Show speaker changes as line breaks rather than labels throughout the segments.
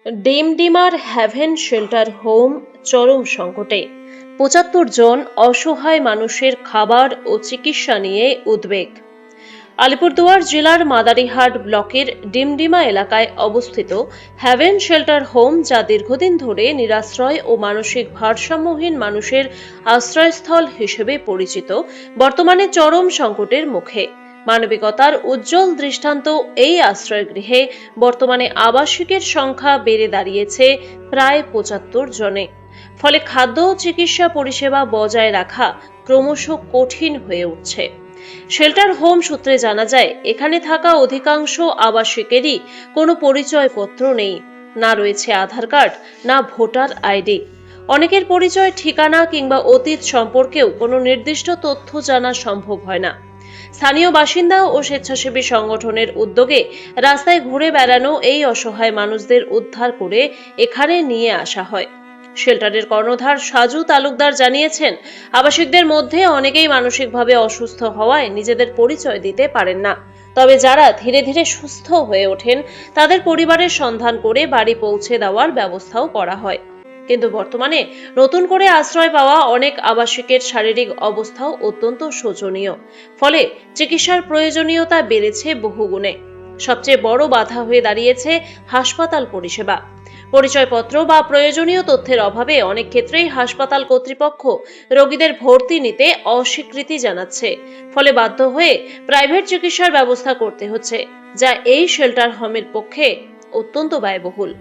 ডিমডিমার haven Shelter home চরম সংকটে। ৭৫ জন অসহায় মানুষের খাবার ও চিকিৎসা নিয়ে উদ্বেগ। আলিপুরদুয়ার জেলার মাদারিহাট ব্লকের ডিমডিমা এলাকায় অবস্থিত হ্যাভেন শেল্টার হোম, যা দীর্ঘদিন ধরে নিরাশ্রয় ও মানসিক ভারসাম্যহীন মানুষের আশ্রয়স্থল হিসেবে পরিচিত, বর্তমানে চরম সংকটের মুখে। মানবিকতার উজ্জ্বল দৃষ্টান্ত এই আশ্রয়গৃহে বর্তমানে আবাসিকের সংখ্যা বেড়ে দাঁড়িয়েছে প্রায় ৭৫ জনে। ফলে খাদ্য ও চিকিৎসা পরিষেবা বজায় রাখা ক্রমশ কঠিন হয়ে উঠছে। শেল্টার হোম সূত্রে জানা যায়, এখানে থাকা অধিকাংশ আবাসিকেরই কোনো পরিচয়পত্র নেই, না রয়েছে আধার কার্ড, না ভোটার আইডি। অনেকের পরিচয়, ঠিকানা কিংবা অতীত সম্পর্কেও কোনো নির্দিষ্ট তথ্য জানা সম্ভব হয় না। স্থানীয় বাসিন্দা ও স্বেচ্ছাসেবী সংগঠনের উদ্যোগে রাস্তায় ঘুরে বেড়ানো এই অসহায় মানুষদের উদ্ধার করে এখানে নিয়ে আসা হয়। শেল্টারের কর্ণধার সাজু তালুকদার জানিয়েছেন, আবাসিকদের মধ্যে অনেকেই মানসিকভাবে অসুস্থ হওয়ায় নিজেদের পরিচয় দিতে পারেন না। তবে যারা ধীরে ধীরে সুস্থ হয়ে ওঠেন, তাদের পরিবারের সন্ধান করে বাড়ি পৌঁছে দেওয়ার ব্যবস্থাও করা হয়। কিন্তু বর্তমানে নতুন করে আশ্রয় পাওয়া অনেক আবাসিকের শারীরিক অবস্থাও অত্যন্ত শোচনীয়। ফলে চিকিৎসার প্রয়োজনীয়তা বেড়েছে বহুগুণে। সবচেয়ে বড় বাধা হয়ে দাঁড়িয়েছে হাসপাতাল পরিষেবা। পরিচয়পত্র বা প্রয়োজনীয় তথ্যের অভাবে অনেক ক্ষেত্রেই হাসপাতাল কর্তৃপক্ষ রোগীদের ভর্তি নিতে অস্বীকৃতি জানাচ্ছে। ফলে বাধ্য হয়ে প্রাইভেট চিকিৎসার ব্যবস্থা করতে হচ্ছে, যা এই শেল্টার হোমের পক্ষে অত্যন্ত ব্যয়বহুল।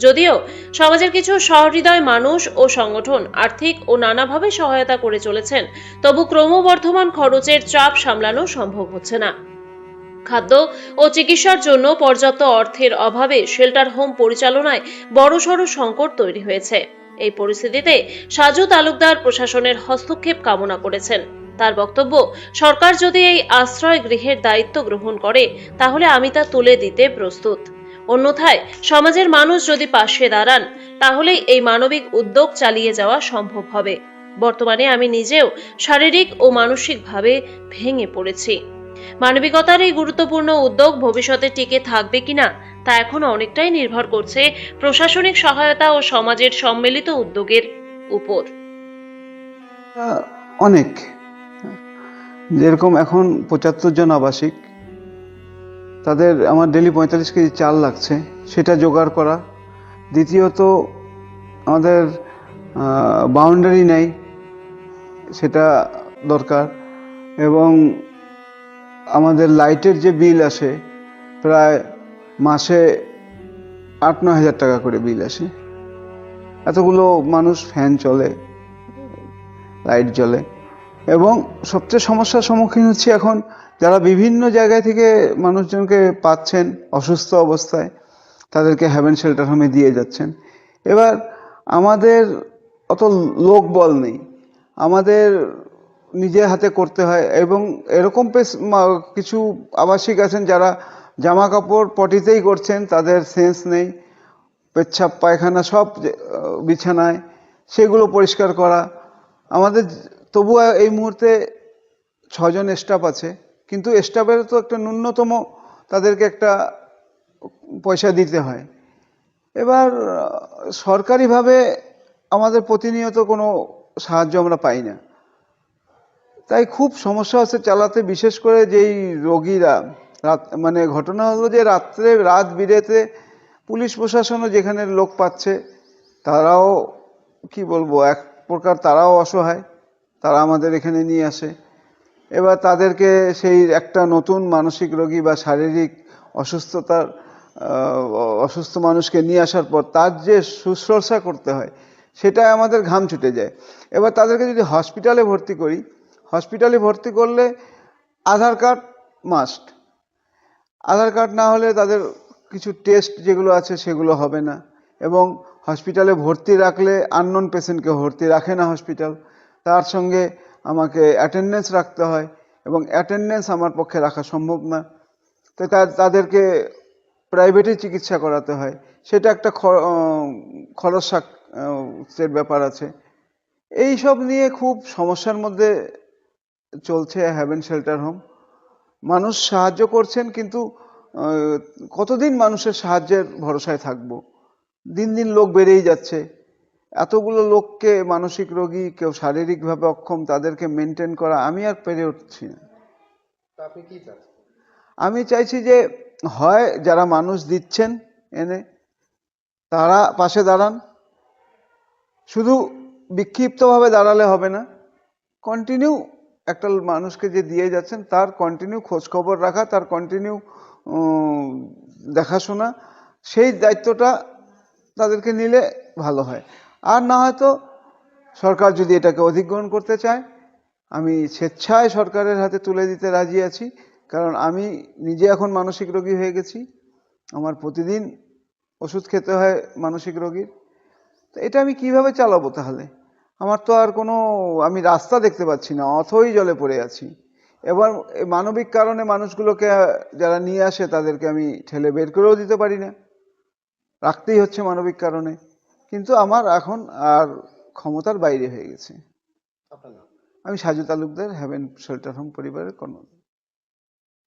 যদিও সমাজের কিছু সহৃদয় মানুষ ও সংগঠন আর্থিক ও নানাভাবে সহায়তা করে চলেছেন, তবু ক্রমবর্ধমান খরচের চাপ সামলানো সম্ভব হচ্ছে না। খাদ্য ও চিকিৎসার জন্য পর্যাপ্ত অর্থের অভাবে শেল্টার হোম পরিচালনায় বড়সড় সংকট তৈরি হয়েছে। এই পরিস্থিতিতে সাজু তালুকদার প্রশাসনের হস্তক্ষেপ কামনা করেছেন। তার বক্তব্য, সরকার যদি এই আশ্রয় গৃহের দায়িত্ব গ্রহণ করে, তাহলে আমি তা তুলে দিতে প্রস্তুত। অন্যথায় সমাজের মানুষ যদি পাশে দাঁড়ান, তাহলেই এই মানবিক উদ্যোগ চালিয়ে যাওয়া সম্ভব হবে। বর্তমানে আমি নিজেও শারীরিক ও মানসিকভাবে ভেঙে পড়েছি। মানবিকতার এই গুরুত্বপূর্ণ উদ্যোগ ভবিষ্যতে টিকে থাকবে কিনা তা এখন অনেকটাই নির্ভর করছে প্রশাসনিক সহায়তা ও সমাজের সম্মিলিত উদ্যোগের উপর।
অনেক, যেরকম এখন ৭৫ জন আবাসিক, তাদের আমার ডেলি ৪৫ কেজি চাল লাগছে, সেটা জোগাড় করা। দ্বিতীয়ত, আমাদের বাউন্ডারি নেই, সেটা দরকার। এবং আমাদের লাইটের যে বিল আসে, প্রায় মাসে ৮-৯ হাজার টাকা করে বিল আসে। এতগুলো মানুষ, ফ্যান চলে, লাইট জ্বলে। এবং সবচেয়ে সমস্যার সম্মুখীন হচ্ছে এখন, যারা বিভিন্ন জায়গায় থেকে মানুষজনকে পাচ্ছেন অসুস্থ অবস্থায়, তাদেরকে হ্যাভেন শেল্টার হোমে দিয়ে যাচ্ছেন। এবার আমাদের অত লোকবল নেই, আমাদের নিজের হাতে করতে হয়। এবং এরকম কিছু আবাসিক আছেন যারা জামা কাপড় পটিতেই করছেন, তাদের সেন্স নেই, পেচ্ছাপ পায়খানা সব বিছানায়, সেগুলো পরিষ্কার করা। আমাদের তবুও এই মুহূর্তে ৬ জন স্টাফ আছে, কিন্তু স্টাফের তো একটা ন্যূনতম তাদেরকে একটা পয়সা দিতে হয়। এবার সরকারিভাবে আমাদের প্রতিনিয়ত কোনো সাহায্য আমরা পাই না, তাই খুব সমস্যা হচ্ছে চালাতে। বিশেষ করে যেই রোগীরা, মানে ঘটনা হলো যে রাত বিরেতে পুলিশ প্রশাসনও যেখানে লোক পাচ্ছে, তারাও কি বলবো, এক প্রকার তারাও অসহায়, তারা আমাদের এখানে নিয়ে আসে। এবার তাদেরকে সেই একটা নতুন মানসিক রোগী বা শারীরিক অসুস্থ মানুষকে নিয়ে আসার পর তার যে শুশ্রূষা করতে হয়, সেটাই আমাদের ঘাম ছুটে যায়। এবার তাদেরকে যদি হসপিটালে ভর্তি করি, হসপিটালে ভর্তি করলে আধার কার্ড মাস্ট। আধার কার্ড না হলে তাদের কিছু টেস্ট যেগুলো আছে সেগুলো হবে না। এবং হসপিটালে ভর্তি রাখলে আননোন পেশেন্টকে ভর্তি রাখে না হসপিটাল, তার সঙ্গে আমাকে অ্যাটেন্ডেন্স রাখতে হয়, এবং অ্যাটেন্ডেন্স আমার পক্ষে রাখা সম্ভব না। তো তাদেরকে প্রাইভেটে চিকিৎসা করাতে হয়, সেটা একটা খরচের ব্যাপার আছে। এই সব নিয়ে খুব সমস্যার মধ্যে চলছে হ্যাভেন শেল্টার হোম। মানুষ সাহায্য করছেন, কিন্তু কতদিন মানুষের সাহায্যের ভরসায় থাকবো? দিন দিন লোক বেড়েই যাচ্ছে। এতগুলো লোককে, মানসিক রোগী, কেউ শারীরিকভাবে অক্ষম, তাদেরকে মেনটেন করা আমি আর পেরে উঠছি না।
আপনি কি চাচ্ছেন?
আমি চাইছি যে হয় যারা মানুষ দিচ্ছেন এনে তারা পাশে দাঁড়ান, শুধু বিক্ষিপ্তভাবে দাঁড়ালে হবে না, কন্টিনিউ একটা মানুষকে যে দিয়ে যাচ্ছেন তার কন্টিনিউ খোঁজ খবর রাখা, তার কন্টিনিউ দেখাশোনা, সেই দায়িত্বটা তাদেরকে নিলে ভালো হয়। আর না হয়তো সরকার যদি এটাকে অধিগ্রহণ করতে চায়, আমি স্বেচ্ছায় সরকারের হাতে তুলে দিতে রাজি আছি, কারণ আমি নিজে এখন মানসিক রোগী হয়ে গেছি, আমার প্রতিদিন ওষুধ খেতে হয় মানসিক রোগীর। তো এটা আমি কিভাবে চালাবো তাহলে? আমার তো আর কোনো, আমি রাস্তা দেখতে পাচ্ছি না, অথই জলে পড়ে আছি। এবার এই মানবিক কারণে মানুষগুলোকে যারা নিয়ে আসে তাদেরকে আমি ঠেলে বের করেও দিতে পারি না, রাখতেই হচ্ছে মানবিক কারণে। কিন্তু আমার এখন আর ক্ষমতার বাইরে হয়ে গেছে।
আপনার নাম?
আমি Saju Talukdar, Haven Shelter Home পরিবারের কর্মকর্তা।